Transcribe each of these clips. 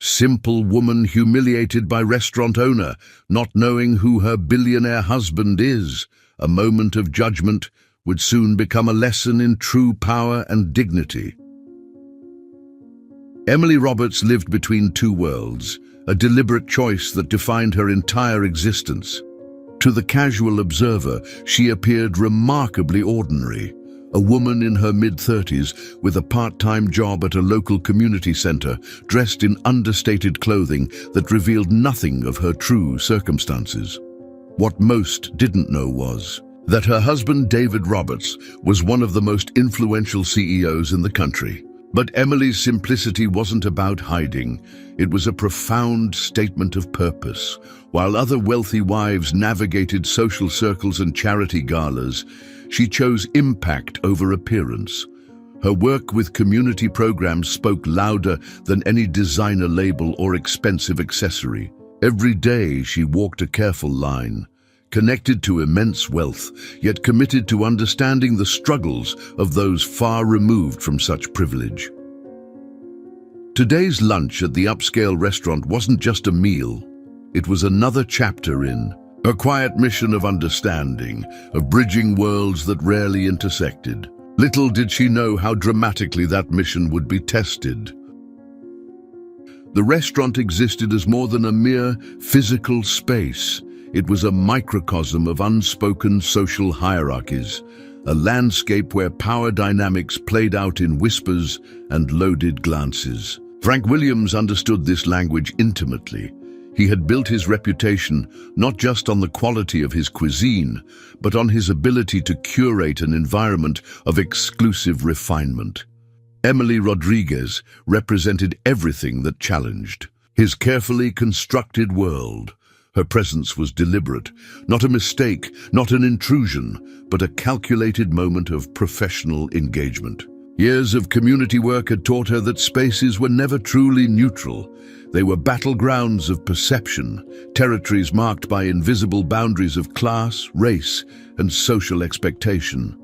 Simple woman humiliated by restaurant owner, not knowing who her billionaire husband is. A moment of judgment would soon become a lesson in true power and dignity. Emily Roberts lived between two worlds, a deliberate choice that defined her entire existence. To the casual observer, she appeared remarkably ordinary. A woman in her mid-30s with a part-time job at a local community center, dressed in understated clothing that revealed nothing of her true circumstances. What most didn't know was that her husband, David Roberts, was one of the most influential CEOs in the country. But Emily's simplicity wasn't about hiding. It was a profound statement of purpose. While other wealthy wives navigated social circles and charity galas, she chose impact over appearance. Her work with community programs spoke louder than any designer label or expensive accessory. Every day she walked a careful line, connected to immense wealth, yet committed to understanding the struggles of those far removed from such privilege. Today's lunch at the upscale restaurant wasn't just a meal. It was another chapter in a quiet mission of understanding, of bridging worlds that rarely intersected. Little did she know how dramatically that mission would be tested. The restaurant existed as more than a mere physical space. It was a microcosm of unspoken social hierarchies, a landscape where power dynamics played out in whispers and loaded glances. Frank Williams understood this language intimately. He had built his reputation not just on the quality of his cuisine, but on his ability to curate an environment of exclusive refinement. Emily Rodriguez represented everything that challenged his carefully constructed world. Her presence was deliberate, not a mistake, not an intrusion, but a calculated moment of professional engagement. Years of community work had taught her that spaces were never truly neutral. They were battlegrounds of perception, territories marked by invisible boundaries of class, race, and social expectation.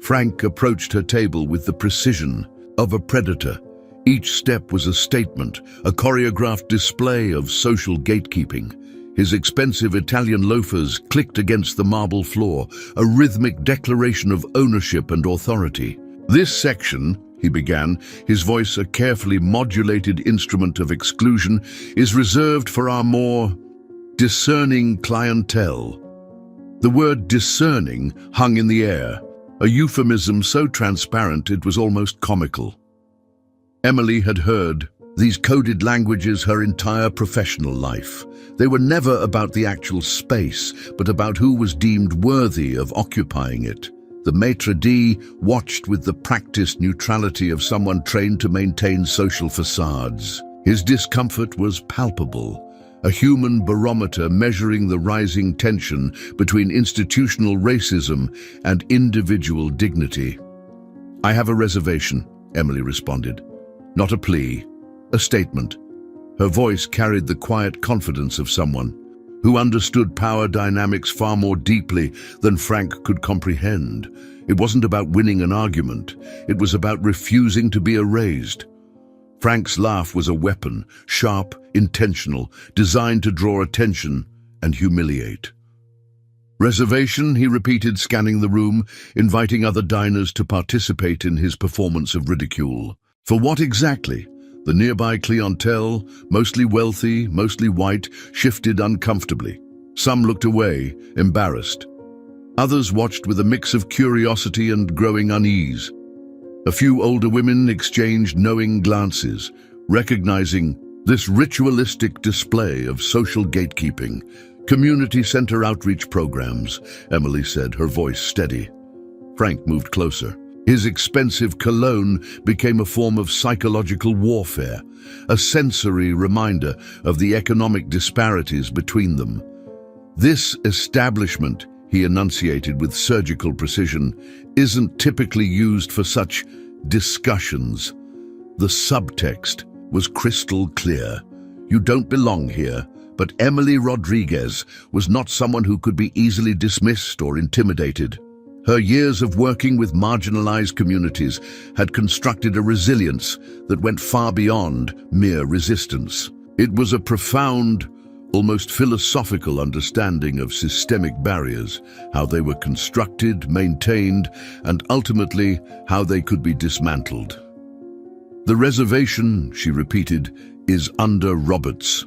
Frank approached her table with the precision of a predator. Each step was a statement, a choreographed display of social gatekeeping. His expensive Italian loafers clicked against the marble floor, a rhythmic declaration of ownership and authority. "This section," he began, his voice a carefully modulated instrument of exclusion, "is reserved for our more discerning clientele." The word discerning hung in the air, a euphemism so transparent it was almost comical. Emily had heard these coded languages her entire professional life. They were never about the actual space, but about who was deemed worthy of occupying it. The maitre d' watched with the practiced neutrality of someone trained to maintain social facades. His discomfort was palpable, a human barometer measuring the rising tension between institutional racism and individual dignity. "I have a reservation," Emily responded. Not a plea, a statement. Her voice carried the quiet confidence of someone who understood power dynamics far more deeply than Frank could comprehend. It wasn't about winning an argument. It was about refusing to be erased. Frank's laugh was a weapon, sharp, intentional, designed to draw attention and humiliate. "Reservation," he repeated, scanning the room, inviting other diners to participate in his performance of ridicule. For what exactly? The nearby clientele, mostly wealthy, mostly white, shifted uncomfortably. Some looked away, embarrassed. Others watched with a mix of curiosity and growing unease. A few older women exchanged knowing glances, recognizing this ritualistic display of social gatekeeping. "Community center outreach programs," Emily said, her voice steady. Frank moved closer. His expensive cologne became a form of psychological warfare, a sensory reminder of the economic disparities between them. "This establishment," he enunciated with surgical precision, "isn't typically used for such discussions." The subtext was crystal clear. You don't belong here. But Emily Rodriguez was not someone who could be easily dismissed or intimidated. Her years of working with marginalized communities had constructed a resilience that went far beyond mere resistance. It was a profound, almost philosophical understanding of systemic barriers, how they were constructed, maintained, and ultimately how they could be dismantled. "The reservation," she repeated, "is under Roberts."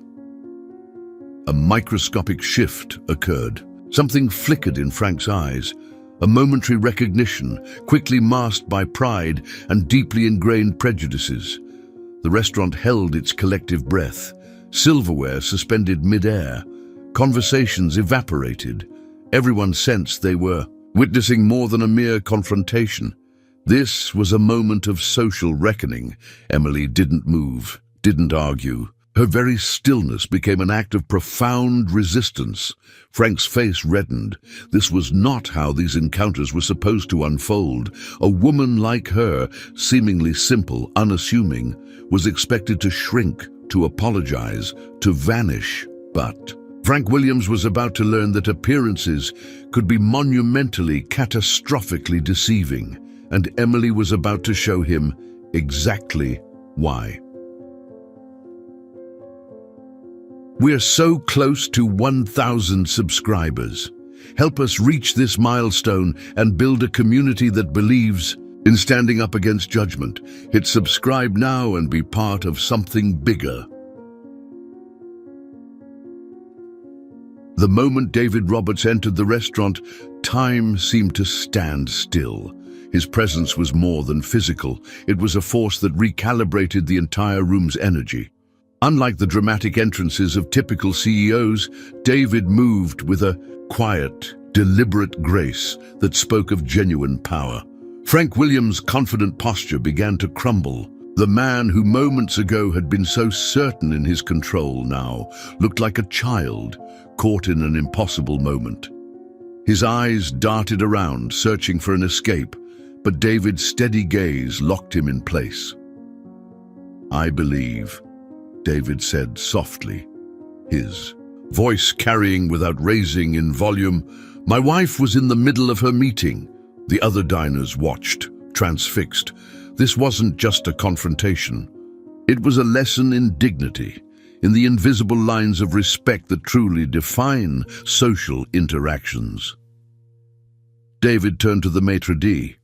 A microscopic shift occurred. Something flickered in Frank's eyes, a momentary recognition, quickly masked by pride and deeply ingrained prejudices. The restaurant held its collective breath. Silverware suspended mid-air. Conversations evaporated. Everyone sensed they were witnessing more than a mere confrontation. This was a moment of social reckoning. Emily didn't move, didn't argue. Her very stillness became an act of profound resistance. Frank's face reddened. This was not how these encounters were supposed to unfold. A woman like her, seemingly simple, unassuming, was expected to shrink, to apologize, to vanish. But Frank Williams was about to learn that appearances could be monumentally, catastrophically deceiving, and Emily was about to show him exactly why. We're so close to 1,000 subscribers. Help us reach this milestone and build a community that believes in standing up against judgment. Hit subscribe now and be part of something bigger. The moment David Roberts entered the restaurant, time seemed to stand still. His presence was more than physical. It was a force that recalibrated the entire room's energy. Unlike the dramatic entrances of typical CEOs, David moved with a quiet, deliberate grace that spoke of genuine power. Frank Williams' confident posture began to crumble. The man who moments ago had been so certain in his control now looked like a child caught in an impossible moment. His eyes darted around, searching for an escape, but David's steady gaze locked him in place. "I believe," David said softly, his voice carrying without raising in volume. "My wife was in the middle of her meeting." The other diners watched, transfixed. This wasn't just a confrontation. It was a lesson in dignity, in the invisible lines of respect that truly define social interactions. David turned to the maitre d',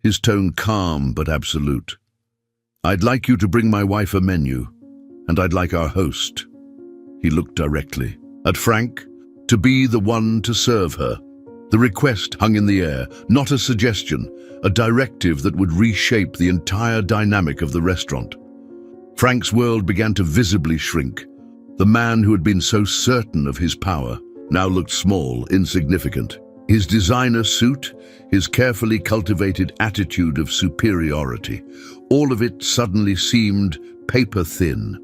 his tone calm but absolute. "I'd like you to bring my wife a menu, and I'd like our host," he looked directly at Frank, "to be the one to serve her." The request hung in the air, not a suggestion, a directive that would reshape the entire dynamic of the restaurant. Frank's world began to visibly shrink. The man who had been so certain of his power now looked small, insignificant. His designer suit, his carefully cultivated attitude of superiority, all of it suddenly seemed paper-thin.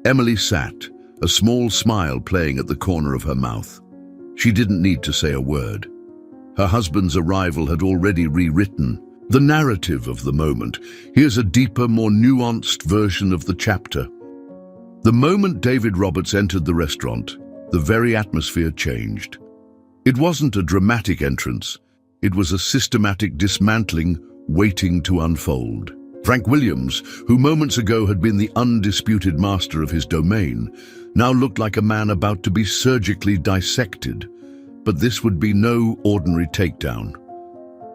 Emily sat, a small smile playing at the corner of her mouth. She didn't need to say a word. Her husband's arrival had already rewritten the narrative of the moment. Here's a deeper, more nuanced version of the chapter. The moment David Roberts entered the restaurant, the very atmosphere changed. It wasn't a dramatic entrance. It was a systematic dismantling waiting to unfold. Frank Williams, who moments ago had been the undisputed master of his domain, now looked like a man about to be surgically dissected. But this would be no ordinary takedown.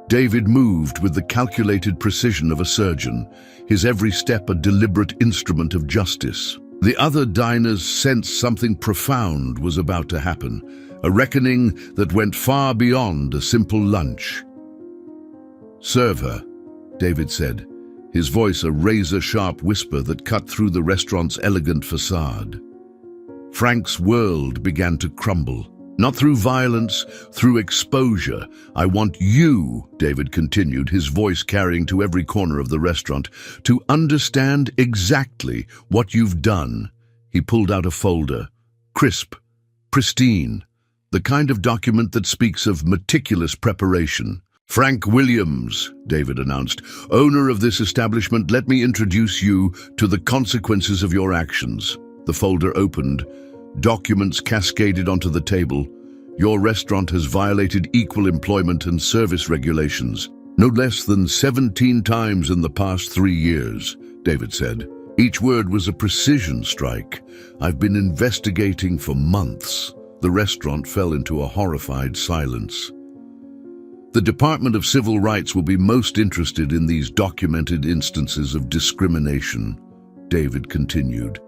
David moved with the calculated precision of a surgeon, his every step a deliberate instrument of justice. The other diners sensed something profound was about to happen, a reckoning that went far beyond a simple lunch. "Serve her," David said, his voice a razor-sharp whisper that cut through the restaurant's elegant facade. Frank's world began to crumble. "Not through violence, through exposure. I want you," David continued, his voice carrying to every corner of the restaurant, "to understand exactly what you've done." He pulled out a folder, crisp, pristine, the kind of document that speaks of meticulous preparation. "Frank Williams," David announced, "owner of this establishment, let me introduce you to the consequences of your actions." The folder opened. Documents cascaded onto the table. Your restaurant has violated equal employment and service regulations no less than 17 times in the past 3 years, David said. Each word was a precision strike. I've been investigating for months. The restaurant fell into a horrified silence. The Department of Civil Rights will be most interested in these documented instances of discrimination, David continued.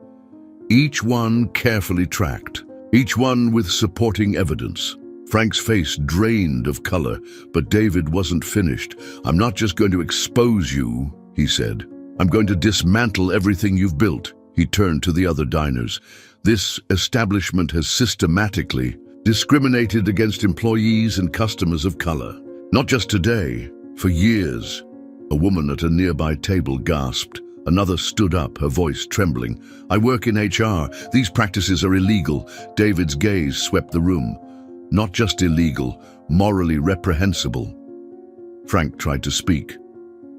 Each one carefully tracked, each one with supporting evidence. Frank's face drained of color, but David wasn't finished. I'm not just going to expose you, he said. I'm going to dismantle everything you've built. He turned to the other diners. This establishment has systematically discriminated against employees and customers of color. Not just today, for years. A woman at a nearby table gasped. Another stood up, her voice trembling. I work in HR. These practices are illegal. David's gaze swept the room. Not just illegal, morally reprehensible. Frank tried to speak.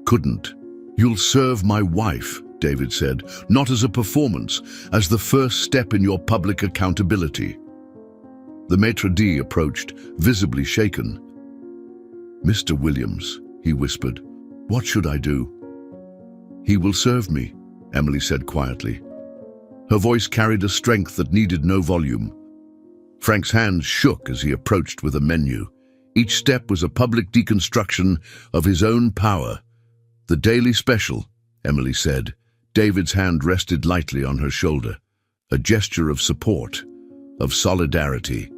Couldn't. You'll serve my wife, David said, not as a performance, as the first step in your public accountability. The maitre d' approached, visibly shaken. Mr. Williams, he whispered, what should I do? He will serve me, Emily said quietly. Her voice carried a strength that needed no volume. Frank's hands shook as he approached with a menu. Each step was a public deconstruction of his own power. The daily special, Emily said. David's hand rested lightly on her shoulder, a gesture of support, of solidarity.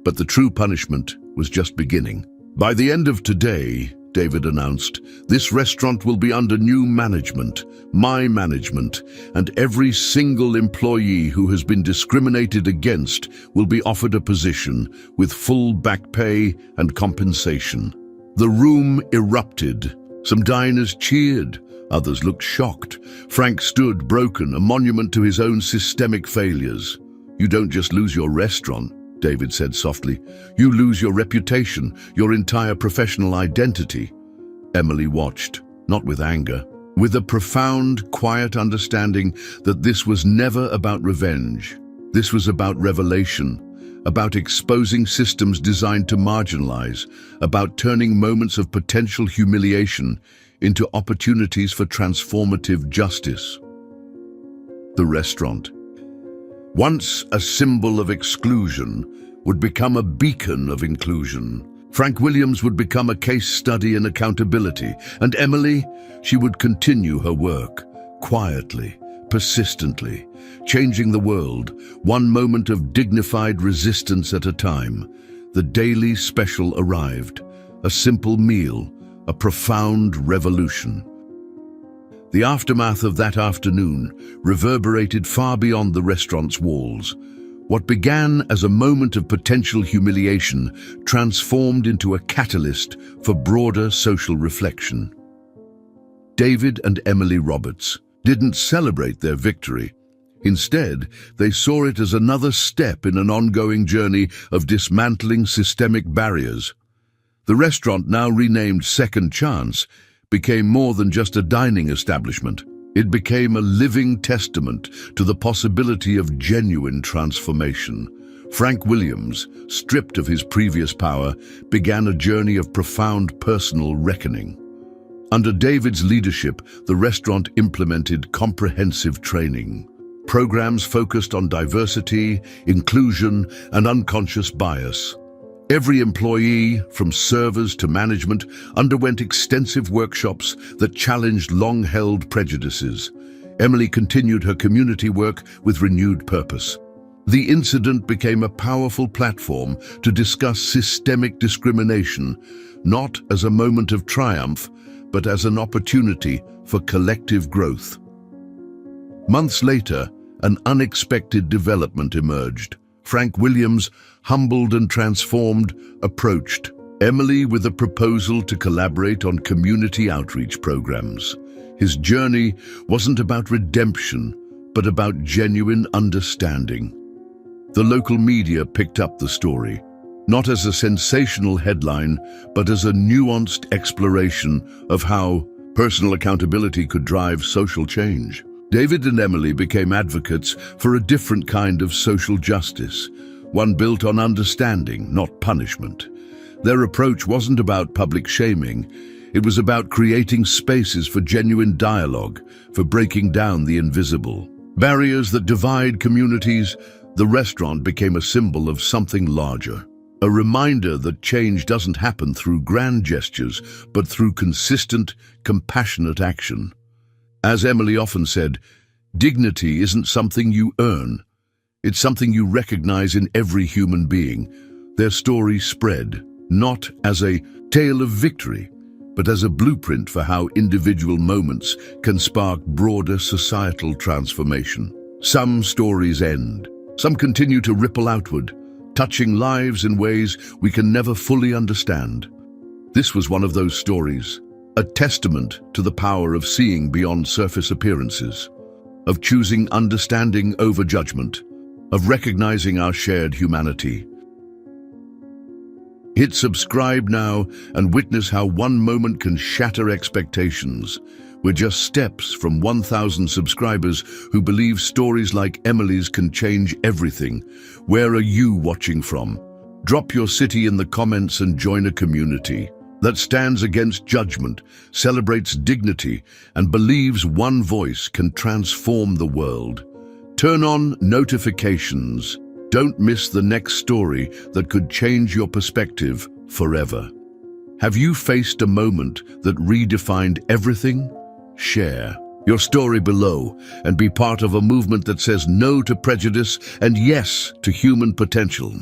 But the true punishment was just beginning. By the end of today, David announced, this restaurant will be under new management, my management, and every single employee who has been discriminated against will be offered a position with full back pay and compensation. The room erupted. Some diners cheered, others looked shocked. Frank stood broken, a monument to his own systemic failures. You don't just lose your restaurant, David said softly. You lose your reputation, your entire professional identity. Emily watched, not with anger, with a profound, quiet understanding that this was never about revenge. This was about revelation, about exposing systems designed to marginalize, about turning moments of potential humiliation into opportunities for transformative justice. The restaurant, once a symbol of exclusion, would become a beacon of inclusion. Frank Williams would become a case study in accountability, and Emily, she would continue her work, quietly, persistently, changing the world, one moment of dignified resistance at a time. The daily special arrived, a simple meal, a profound revolution. The aftermath of that afternoon reverberated far beyond the restaurant's walls. What began as a moment of potential humiliation transformed into a catalyst for broader social reflection. David and Emily Roberts didn't celebrate their victory. Instead, they saw it as another step in an ongoing journey of dismantling systemic barriers. The restaurant, now renamed Second Chance, became more than just a dining establishment. It became a living testament to the possibility of genuine transformation. Frank Williams, stripped of his previous power, began a journey of profound personal reckoning. Under David's leadership, the restaurant implemented comprehensive training. Programs focused on diversity, inclusion, and unconscious bias. Every employee, from servers to management, underwent extensive workshops that challenged long-held prejudices. Emily continued her community work with renewed purpose. The incident became a powerful platform to discuss systemic discrimination, not as a moment of triumph, but as an opportunity for collective growth. Months later, an unexpected development emerged. Frank Williams, humbled and transformed, approached Emily with a proposal to collaborate on community outreach programs. His journey wasn't about redemption, but about genuine understanding. The local media picked up the story, not as a sensational headline, but as a nuanced exploration of how personal accountability could drive social change. David and Emily became advocates for a different kind of social justice, one built on understanding, not punishment. Their approach wasn't about public shaming. It was about creating spaces for genuine dialogue, for breaking down the invisible. Barriers that divide communities. The restaurant became a symbol of something larger. A reminder that change doesn't happen through grand gestures, but through consistent, compassionate action. As Emily often said, dignity isn't something you earn. It's something you recognize in every human being. Their story spread, not as a tale of victory, but as a blueprint for how individual moments can spark broader societal transformation. Some stories end. Some continue to ripple outward, touching lives in ways we can never fully understand. This was one of those stories, a testament to the power of seeing beyond surface appearances, of choosing understanding over judgment, of recognizing our shared humanity. Hit subscribe now and witness how one moment can shatter expectations. We're just steps from 1,000 subscribers who believe stories like Emily's can change everything. Where are you watching from? Drop your city in the comments and join a community that stands against judgment, celebrates dignity, and believes one voice can transform the world. Turn on notifications. Don't miss the next story that could change your perspective forever. Have you faced a moment that redefined everything? Share your story below and be part of a movement that says no to prejudice and yes to human potential.